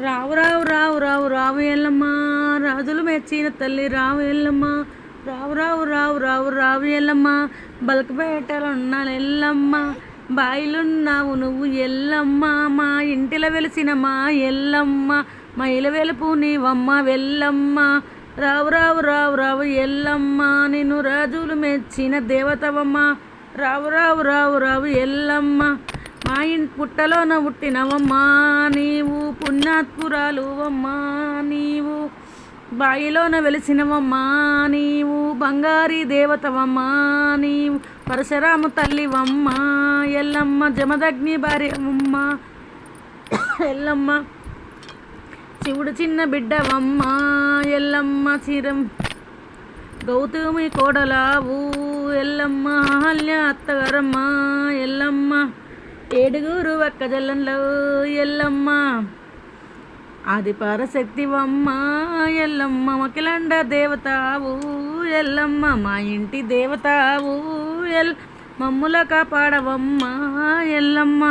రావు రావు రావు రావు రావు ఎల్లమ్మ, రాజులు మెచ్చిన తల్లి రావు ఎల్లమ్మ. రావు రావు రావు రావు రావు ఎల్లమ్మ, బలకపేటలున్న ఎల్లమ్మ. బాయిలున్నావు నువ్వు ఎల్లమ్మ, మా ఇంటిలో వెలిసిన మా ఎల్లమ్మ. మా ఇల వెలుపు నీవమ్మ వెల్లమ్మ. రావు రావు రావు రావు ఎల్లమ్మ, నిన్ను రాజులు మెచ్చిన దేవతవమ్మ. రావు రావు రావు రావు ఎల్లమ్మ, మా ఇంటి పుట్టలోన పుట్టినవమ్మా నీవు. పుణ్యాత్పురాలువమ్మా నీవు, బాయిలోన వెలిసినవమ్మా నీవు. బంగారీ దేవతవమ్మా నీవు, పరశురామ తల్లివమ్మా ఎల్లమ్మ. జమదగ్ని భార్యవమ్మ ఎల్లమ్మ, శివుడు చిన్న బిడ్డవమ్మా ఎల్లమ్మ. చిరం గౌతమి కోడలావు ఎల్లమ్మ, అహల్య అత్తగారమ్మ ఎల్లమ్మ. 7 ఒక్కజల్లంలో ఎల్లమ్మ, ఆది పరశక్తివమ్మ ఎల్లమ్మ. మకిలండ దేవతావు ఎల్లమ్మ, మా ఇంటి దేవతావు మమ్ముల కాపాడవమ్మ ఎల్లమ్మ.